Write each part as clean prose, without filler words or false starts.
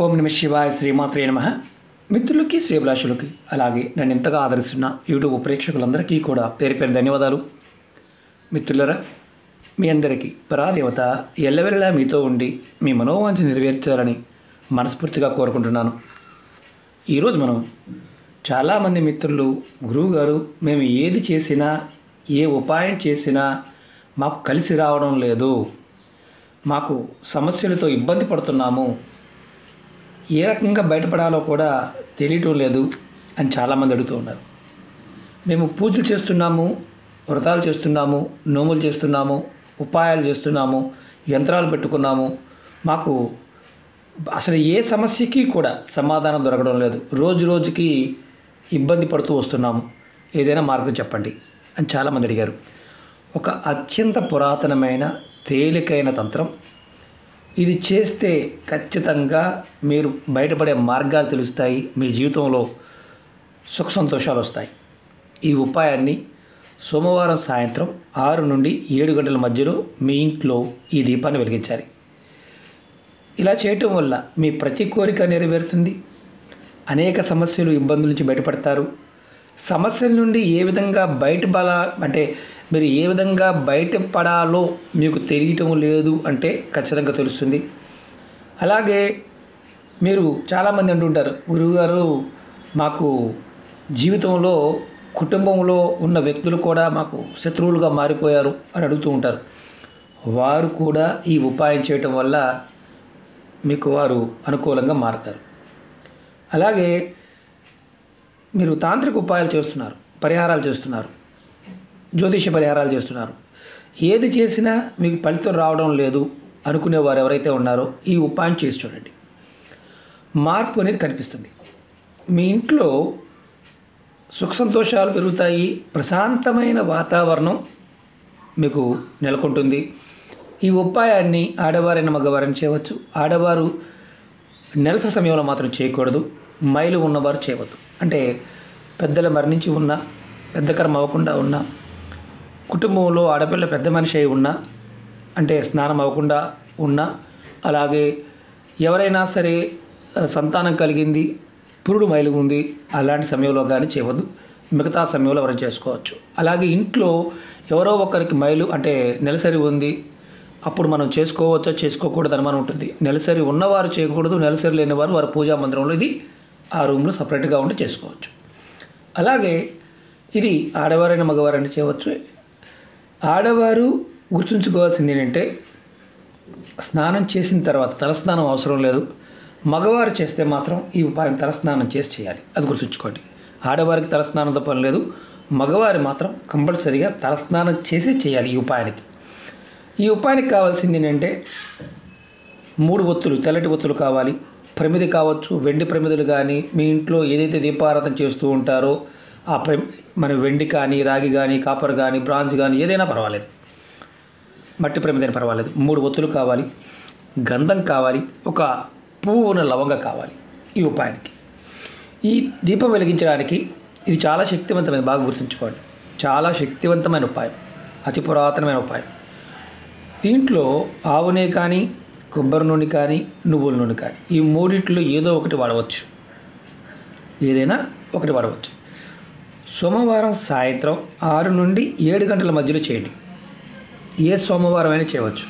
ఓం నమ శివాయ శ్రీమాత్రే నమః. మిత్రులకి శ్రేభిలాషులకి అలాగే నన్ను ఎంతగా ఆదరిస్తున్న యూట్యూబ్ ప్రేక్షకులందరికీ కూడా పేరు పేరు ధన్యవాదాలు. మిత్రులరా, మీ అందరికీ పరాదేవత ఎల్లవెల్లలా మీతో ఉండి మీ మనోవాంఛ నెరవేర్చాలని మనస్ఫూర్తిగా కోరుకుంటున్నాను. ఈరోజు మనం చాలామంది మిత్రులు, గురువుగారు మేము ఏది చేసినా ఏ ఉపాయం చేసినా మాకు కలిసి రావడం లేదు, మాకు సమస్యలతో ఇబ్బంది పడుతున్నాము, ఏ రకంగా బయటపడాలో కూడా తెలియటం లేదు అని చాలామంది అడుగుతూ ఉన్నారు. మేము పూజలు చేస్తున్నాము, వ్రతాలు చేస్తున్నాము, నోములు చేస్తున్నాము, ఉపాయాలు చేస్తున్నాము, యంత్రాలు పెట్టుకున్నాము, మాకు అసలు ఏ సమస్యకి కూడా సమాధానం దొరకడం లేదు, రోజు రోజుకి ఇబ్బంది పడుతూ వస్తున్నాము, ఏదైనా మార్గం చెప్పండి అని చాలామంది అడిగారు. ఒక అత్యంత పురాతనమైన తేలికైన తంత్రం ఇది. చేస్తే ఖచ్చితంగా మీరు బయటపడే మార్గాలు తెలుస్తాయి, మీ జీవితంలో సుఖ సంతోషాలు వస్తాయి. ఈ ఉపాయాన్ని సోమవారం సాయంత్రం 6 నుండి 7 గంటల మధ్యలో మీ ఇంట్లో ఈ దీపాన్ని వెలిగించాలి. ఇలా చేయటం వల్ల మీ ప్రతి కోరిక నెరవేరుతుంది, అనేక సమస్యలు, ఇబ్బందుల నుంచి బయటపడతారు. సమస్యల నుండి ఏ విధంగా మీరు ఏ విధంగా బయటపడాలో మీకు తెలియటం లేదు అంటే ఖచ్చితంగా తెలుస్తుంది. అలాగే మీరు చాలామంది అంటుంటారు, గురువుగారు మాకు జీవితంలో కుటుంబంలో ఉన్న వ్యక్తులు కూడా మాకు శత్రువులుగా మారిపోయారు అని అడుగుతూ ఉంటారు. వారు కూడా ఈ ఉపాయం చేయటం వల్ల మీకు వారు అనుకూలంగా మారుతారు. అలాగే మీరు తాంత్రిక ఉపాయాలు చేస్తున్నారు, పరిహారాలు చేస్తున్నారు, జ్యోతిష పరిహారాలు చేస్తున్నారు, ఏది చేసినా మీకు ఫలితం రావడం లేదు అనుకునేవారు ఎవరైతే ఉన్నారో ఈ ఉపాయం చేసి చూడండి. మార్పు అనేది కనిపిస్తుంది. మీ ఇంట్లో సుఖ సంతోషాలు పెరుగుతాయి, ప్రశాంతమైన వాతావరణం మీకు నెలకొంటుంది. ఈ ఉపాయాన్ని ఆడవారైన మగవారైనా చేయవచ్చు. ఆడవారు నెలసరి సమయంలో మాత్రం చేయకూడదు, మైలు ఉన్నవారు చేయవద్దు. అంటే పెద్దలు మరణించి ఉన్నా, పెద్ద కర్మ అవ్వకుండా ఉన్నా, కుటుంబంలో ఆడపిల్ల పెద్ద మనిషి అయి ఉన్నా, అంటే స్నానం అవ్వకుండా ఉన్నా, అలాగే ఎవరైనా సరే సంతానం కలిగింది, పురుడు మైలు ఉంది, అలాంటి సమయంలో కానీ చేయవద్దు. మిగతా సమయంలో ఎవరైనా చేసుకోవచ్చు. అలాగే ఇంట్లో ఎవరో ఒకరికి మైలు అంటే నెలసరి ఉంది, అప్పుడు మనం చేసుకోవచ్చో చేసుకోకూడదు అనుమానం ఉంటుంది. నెలసరి ఉన్నవారు చేయకూడదు, నెలసరి లేనివారు వారి పూజా మందిరంలో ఇది ఆ రూమ్లో సపరేట్గా ఉండి చేసుకోవచ్చు. అలాగే ఇది ఆడవారైన మగవారైనా చేయవచ్చు. ఆడవారు గుర్తుంచుకోవాల్సింది ఏంటంటే, స్నానం చేసిన తర్వాత తలస్నానం అవసరం లేదు. మగవారు చేస్తే మాత్రం ఈ ఉపాయం తలస్నానం చేసి చేయాలి, అది గుర్తుంచుకోండి. ఆడవారికి తలస్నానంతో పని లేదు, మగవారు మాత్రం కంపల్సరీగా తలస్నానం చేసి చేయాలి ఈ ఉపాయానికి. ఈ ఉపాయానికి కావాల్సింది ఏంటంటే 3 ఒత్తులు, తెల్లటి ఒత్తులు కావాలి. ప్రమిది కావచ్చు, వెండి ప్రమిదలు కానీ, మీ ఇంట్లో ఏదైతే దీపారాధన చేస్తూ ఉంటారో ఆ మన వెండి కానీ, రాగి కానీ, కాపర్ కానీ, బ్రాంజ్ కానీ ఏదైనా పర్వాలేదు, మట్టి ప్రమిదైనా పర్వాలేదు. 3 ఒత్తులు కావాలి, గంధం కావాలి, ఒక పువ్వు ఉన్న లవంగ కావాలి ఈ ఉపాయానికి. ఈ దీపం వెలిగించడానికి ఇది చాలా శక్తివంతమైన, బాగా గుర్తుంచుకోండి, చాలా శక్తివంతమైన ఉపాయం, అతి పురాతనమైన ఉపాయం. దీంట్లో ఆవు నెయ్యి కానీ, కొబ్బరి నూనె కానీ, నువ్వుల నూనె కానీ, ఈ మూడిట్లో ఏదో ఒకటి వాడవచ్చు, ఏదైనా ఒకటి వాడవచ్చు. సోమవారం సాయంత్రం 6 నుండి 7 గంటల మధ్యలో చేయండి. ఏ సోమవారం అయినా చేయవచ్చు.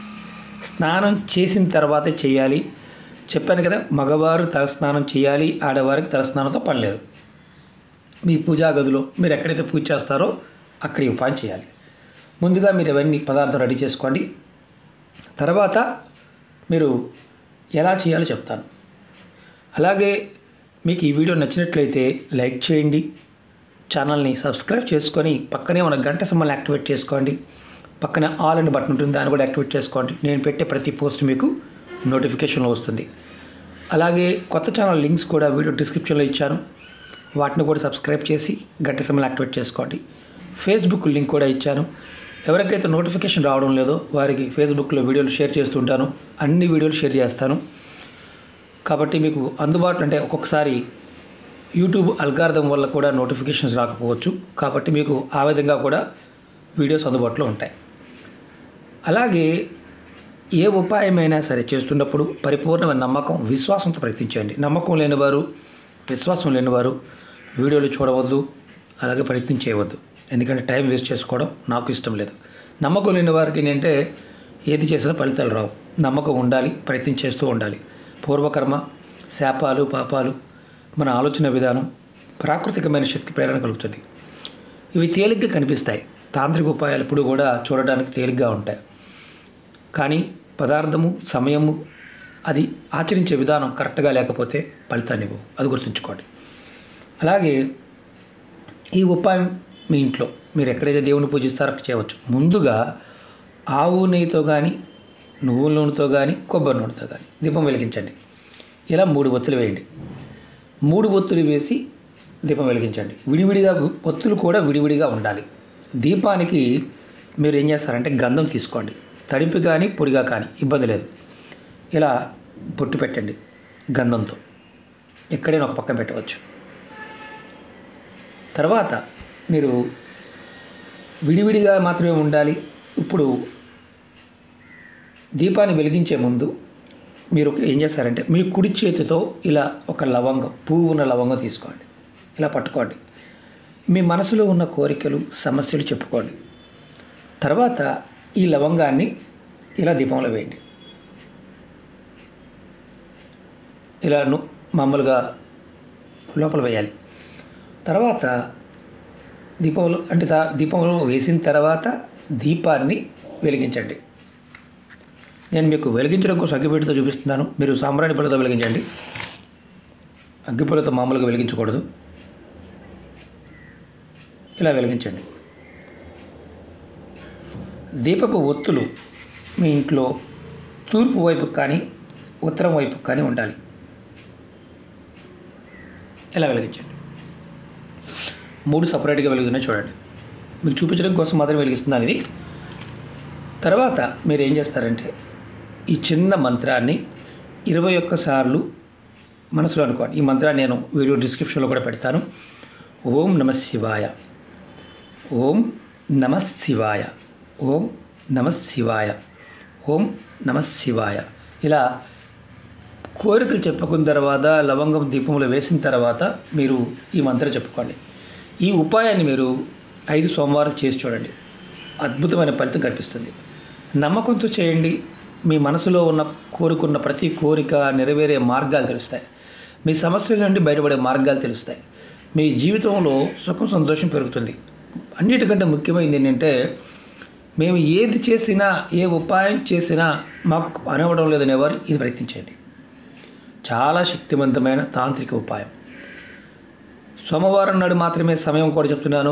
స్నానం చేసిన తర్వాతే చేయాలి. చెప్పాను కదా, మగవారు తలస్నానం చేయాలి, ఆడవారికి తలస్నానంతో పని లేదు. మీ పూజా గదిలో మీరు ఎక్కడైతే పూజ చేస్తారో అక్కడ ఈ ఉపాయం చేయాలి. ముందుగా మీరు ఇవన్నీ పదార్థం రెడీ చేసుకోండి. తర్వాత మీరు ఎలా చేయాలో చెప్తాను. అలాగే మీకు ఈ వీడియో నచ్చినట్లయితే లైక్ చేయండి, ఛానల్ని సబ్స్క్రైబ్ చేసుకొని పక్కనే ఉన్న గంట సింబల్ని యాక్టివేట్ చేసుకోండి. పక్కనే ఆల్ అనే బటన్ ఉంటుంది, దాన్ని కూడా యాక్టివేట్ చేసుకోండి. నేను పెట్టే ప్రతి పోస్ట్ మీకు నోటిఫికేషన్లో వస్తుంది. అలాగే కొత్త ఛానల్ లింక్స్ కూడా వీడియో డిస్క్రిప్షన్లో ఇచ్చాను, వాటిని కూడా సబ్స్క్రైబ్ చేసి గంట సింబల్ యాక్టివేట్ చేసుకోండి. ఫేస్బుక్ లింక్ కూడా ఇచ్చాను. ఎవరికైతే నోటిఫికేషన్ రావడం లేదో వారికి ఫేస్బుక్లో వీడియోలు షేర్ చేస్తుంటాను, అన్ని వీడియోలు షేర్ చేస్తాను. కాబట్టి మీకు అందుబాటులో, అంటే ఒక్కొక్కసారి యూట్యూబ్ అల్గారిథం వల్ల కూడా నోటిఫికేషన్స్ రాకపోవచ్చు, కాబట్టి మీకు ఆ విధంగా కూడా వీడియోస్ అందుబాటులో ఉంటాయి. అలాగే ఏ ఉపాయమైనా సరే చేస్తున్నప్పుడు పరిపూర్ణమైన నమ్మకం, విశ్వాసంతో ప్రయత్నించండి. నమ్మకం లేనివారు, విశ్వాసం లేనివారు వీడియోలు చూడవద్దు, అలాగే ప్రయత్నం చేయవద్దు. ఎందుకంటే టైం వేస్ట్ చేసుకోవడం నాకు ఇష్టం లేదు. నమ్మకం లేని వారికి ఏంటంటే ఏది చేసినా ఫలితాలు రావు. నమ్మకం ఉండాలి, ప్రయత్నం చేస్తూ ఉండాలి. పూర్వకర్మ, శాపాలు, పాపాలు, మన ఆలోచన విధానం, ప్రాకృతికమైన శక్తి ప్రేరణ కలుగుతుంది. ఇవి తేలిగ్గా కనిపిస్తాయి. తాంత్రిక ఉపాయాలు ఇప్పుడు కూడా చూడడానికి తేలిగ్గా ఉంటాయి. కానీ పదార్థము, సమయము, అది ఆచరించే విధానం కరెక్ట్గా లేకపోతే ఫలితాన్ని ఇవ్వవు. అది గుర్తుంచుకోండి. అలాగే ఈ ఉపాయం మీ ఇంట్లో మీరు ఎక్కడైతే దేవుని పూజిస్తారో అక్కడ చేయవచ్చు. ముందుగా ఆవు నెయ్యితో కానీ, నువ్వుల నూనెతో కానీ, కొబ్బరి నూనెతో కానీ దీపం వెలిగించండి. ఇలా 3 ఒత్తులు వేయండి. 3 ఒత్తులు వేసి దీపం వెలిగించండి. విడివిడిగా ఒత్తులు కూడా విడివిడిగా ఉండాలి. దీపానికి మీరు ఏం చేస్తారంటే గంధం తీసుకోండి. తడిపి కానీ పొడిగా కానీ ఇబ్బంది లేదు. ఇలా పొట్టు పెట్టండి గంధంతో. ఎక్కడైనా ఒక పక్కన పెట్టవచ్చు. తర్వాత మీరు విడివిడిగా మాత్రమే ఉండాలి. ఇప్పుడు దీపాన్ని వెలిగించే ముందు మీరు ఏం చేస్తారంటే మీ కుడి చేతితో ఇలా ఒక లవంగం, పువ్వు ఉన్న లవంగం తీసుకోండి. ఇలా పట్టుకోండి. మీ మనసులో ఉన్న కోరికలు, సమస్యలు చెప్పుకోండి. తర్వాత ఈ లవంగాన్ని ఇలా దీపంలో వేయండి. ఇలా మామూలుగా లోపల వేయాలి. తర్వాత దీపంలో వేసిన తర్వాత దీపాన్ని వెలిగించండి. నేను మీకు వెలిగించడం కోసం అగ్గిపెట్టెతో చూపిస్తున్నాను. మీరు సాంబ్రాణి పొలతో వెలిగించండి. అగ్గిపుల్లతో మామూలుగా వెలిగించకూడదు. ఇలా వెలిగించండి. దీపపు ఒత్తులు మీ ఇంట్లో తూర్పు వైపు కానీ ఉత్తరం వైపు కానీ ఉండాలి. ఇలా వెలిగించండి. 3 సపరేట్గా వెలుగుతున్నాయి చూడండి. మీకు చూపించడం కోసం మాత్రం వెలిగిస్తున్నాను ఇది. తర్వాత మీరు ఏం చేస్తారంటే ఈ చిన్న మంత్రాన్ని 21 సార్లు మనసులో అనుకోండి. ఈ మంత్రాన్ని నేను వీడియో డిస్క్రిప్షన్లో కూడా పెడతాను. ఓం నమః శివాయ, ఓం నమః శివాయ, ఓం నమః శివాయ, ఓం నమః శివాయ. ఇలా కోరికలు చెప్పుకున్న తర్వాత లవంగం దీపంలో వేసిన తర్వాత మీరు ఈ మంత్రం చెప్పుకోండి. ఈ ఉపాయాన్ని మీరు 5 సోమవారాలు చేసి చూడండి. అద్భుతమైన ఫలితం కనిపిస్తుంది. నమ్మకంతో చేయండి. మీ మనసులో కోరుకున్న ప్రతి కోరిక నెరవేరే మార్గాలు తెలుస్తాయి. మీ సమస్యల నుండి బయటపడే మార్గాలు తెలుస్తాయి. మీ జీవితంలో సుఖం, సంతోషం పెరుగుతుంది. అన్నిటికంటే ముఖ్యమైనది ఏంటంటే మేము ఏది చేసినా, ఏ ఉపాయం చేసినా మాకు అనవడం లేదనేవారు ఇది ప్రయత్నించండి. చాలా శక్తివంతమైన తాంత్రిక ఉపాయం. సోమవారం నాడు మాత్రమే సమయం కూడా చెప్తున్నాను.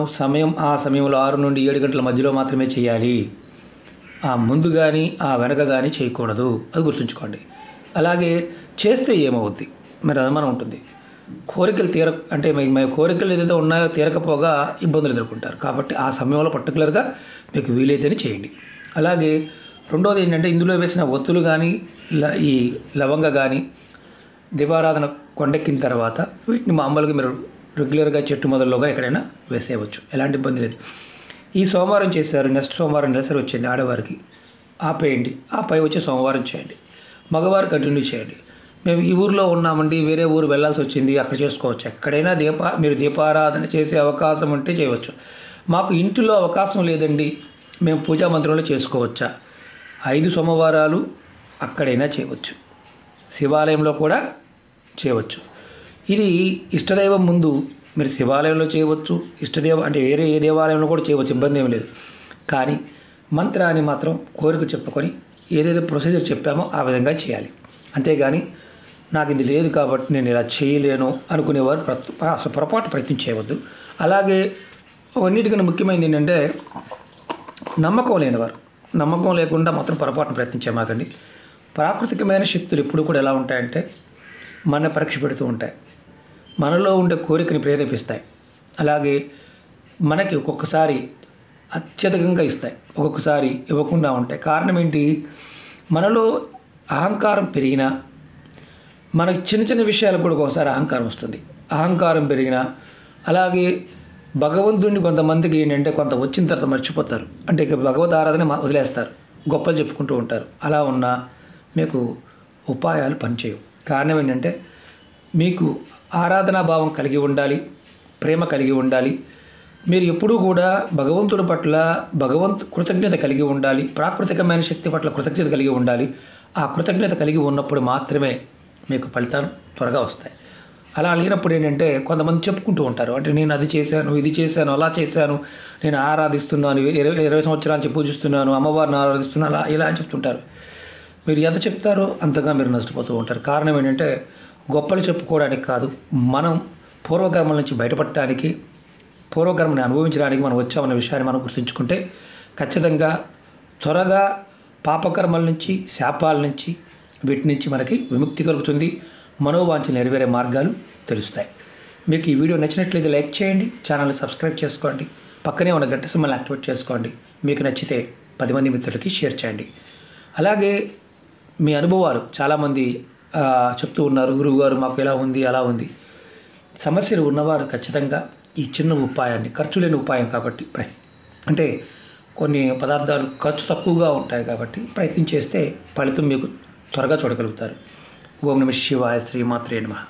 ఆ సమయంలో 6 నుండి 7 గంటల మధ్యలో మాత్రమే చేయాలి. ఆ ముందు కానీ ఆ వెనక కానీ చేయకూడదు. అది గుర్తుంచుకోండి. అలాగే చేస్తే ఏమవుద్ది మరి అనుమానం ఉంటుంది. కోరికలు అంటే మీ కోరికలు ఏదైతే ఉన్నాయో తీరకపోగా ఇబ్బందులు ఎదుర్కొంటారు. కాబట్టి ఆ సమయంలో పర్టికులర్గా మీకు వీలైతేనే చేయండి. అలాగే రెండోది ఏంటంటే ఇందులో వేసిన ఒత్తులు కానీ ఈ లవంగ కానీ దీపారాధన కొండెక్కిన తర్వాత వీటిని మామూలుగా మీరు రెగ్యులర్గా చెట్టు మొదల్లోగా ఎక్కడైనా వేసేయవచ్చు. ఎలాంటి ఇబ్బంది లేదు. ఈ సోమవారం చేశారు, నెక్స్ట్ సోమవారం నెలసరి వచ్చింది ఆడవారికి, ఆపేయండి. ఆపై వచ్చే సోమవారం చేయండి. మగవారు కంటిన్యూ చేయండి. మేము ఈ ఊరిలో ఉన్నామండి, వేరే ఊరు వెళ్ళాల్సి వచ్చింది, అక్కడ చేసుకోవచ్చు. ఎక్కడైనా మీరు దీపారాధన చేసే అవకాశం ఉంటే చేయవచ్చు. మాకు ఇంటిలో అవకాశం లేదండి, మేము పూజా మందిరంలో చేసుకోవచ్చా? 5 సోమవారాలు అక్కడైనా చేయవచ్చు. శివాలయంలో కూడా చేయవచ్చు. ఇది ఇష్టదైవం ముందు మీరు శివాలయంలో చేయవచ్చు. అంటే వేరే ఏ దేవాలయంలో కూడా చేయవచ్చు, ఇబ్బంది ఏమి లేదు. కానీ మంత్రాన్ని మాత్రం కోరిక చెప్పుకొని ఏదైతే ప్రొసీజర్ చెప్పామో ఆ విధంగా చేయాలి. అంతేగాని నాకు ఇది లేదు కాబట్టి నేను ఇలా చేయలేను అనుకునేవారు అసలు పొరపాటు ప్రయత్నం చేయవద్దు. అలాగే అన్నిటికన్నా ముఖ్యమైనది ఏంటంటే నమ్మకం లేనివారు, నమ్మకం లేకుండా మాత్రం పొరపాటును ప్రయత్నించేమాకండి. ప్రాకృతికమైన శక్తులు ఎప్పుడు కూడా ఎలా ఉంటాయంటే మన పరీక్ష పెడుతూ ఉంటాయి. మనలో ఉండే కోరికని ప్రేరేపిస్తాయి. అలాగే మనకి ఒక్కొక్కసారి అత్యధికంగా ఇస్తాయి, ఒక్కొక్కసారి ఇవ్వకుండా ఉంటాయి. కారణం ఏంటి? మనలో అహంకారం పెరిగినా, మనకి చిన్న చిన్న విషయాలకు కూడా ఒకసారి అహంకారం వస్తుంది. అహంకారం పెరిగినా, అలాగే భగవంతుడిని కొంతమందికి ఏంటంటే కొంత వచ్చిన తర్వాత మర్చిపోతారు. అంటే ఇక భగవద్ ఆరాధన వదిలేస్తారు. గొప్పలు చెప్పుకుంటూ ఉంటారు. అలా ఉన్న మీకు ఉపాయాలు పనిచేయవు. కారణం ఏంటంటే మీకు ఆరాధనా భావం కలిగి ఉండాలి, ప్రేమ కలిగి ఉండాలి. మీరు ఎప్పుడూ కూడా భగవంతుడి పట్ల కృతజ్ఞత కలిగి ఉండాలి, ప్రాకృతికమైన శక్తి పట్ల కృతజ్ఞత కలిగి ఉండాలి. ఆ కృతజ్ఞత కలిగి ఉన్నప్పుడు మాత్రమే మీకు ఫలితాలు త్వరగా వస్తాయి. అలా లేనప్పుడు ఏంటంటే కొంతమంది చెప్పుకుంటూ ఉంటారు, అంటే నేను అది చేశాను, ఇది చేశాను, అలా చేశాను, నేను ఆరాధిస్తున్నాను, 20 సంవత్సరాల నుంచి పూజిస్తున్నాను, అమ్మవారిని ఆరాధిస్తున్నాను, అలా ఇలా అని చెప్తుంటారు. మీరు ఎంత చెప్తారో అంతగా మీరు నష్టపోతూ ఉంటారు. కారణం ఏంటంటే గొప్పలు చెప్పుకోవడానికి కాదు, మనం పూర్వకర్మల నుంచి బయటపడటానికి, పూర్వకర్మని అనుభవించడానికి మనం వచ్చామన్న విషయాన్ని మనం గుర్తుంచుకుంటే ఖచ్చితంగా త్వరగా పాపకర్మల నుంచి, శాపాల నుంచి, వీటి నుంచి మనకి విముక్తి కలుగుతుంది. మనోవాంఛలు నెరవేరే మార్గాలు తెలుస్తాయి. మీకు ఈ వీడియో నచ్చినట్లయితే లైక్ చేయండి, ఛానల్ని సబ్స్క్రైబ్ చేసుకోండి, పక్కనే ఉన్న గంట సింబల్ని యాక్టివేట్ చేసుకోండి. మీకు నచ్చితే 10 మంది మిత్రులకి షేర్ చేయండి. అలాగే మీ అనుభవాలు చాలామంది చెప్తూ ఉన్నారు, గురువుగారు మాకు ఎలా ఉంది, అలా ఉంది. సమస్యలు ఉన్నవారు ఖచ్చితంగా ఈ చిన్న ఉపాయాన్ని, ఖర్చు లేని ఉపాయం కాబట్టి, అంటే కొన్ని పదార్థాలు ఖర్చు తక్కువగా ఉంటాయి కాబట్టి ప్రయత్నం చేస్తే ఫలితం మీకు త్వరగా చూడగలుగుతారు. ఓం నమః శివాయ. శ్రీమాత్రే నమః.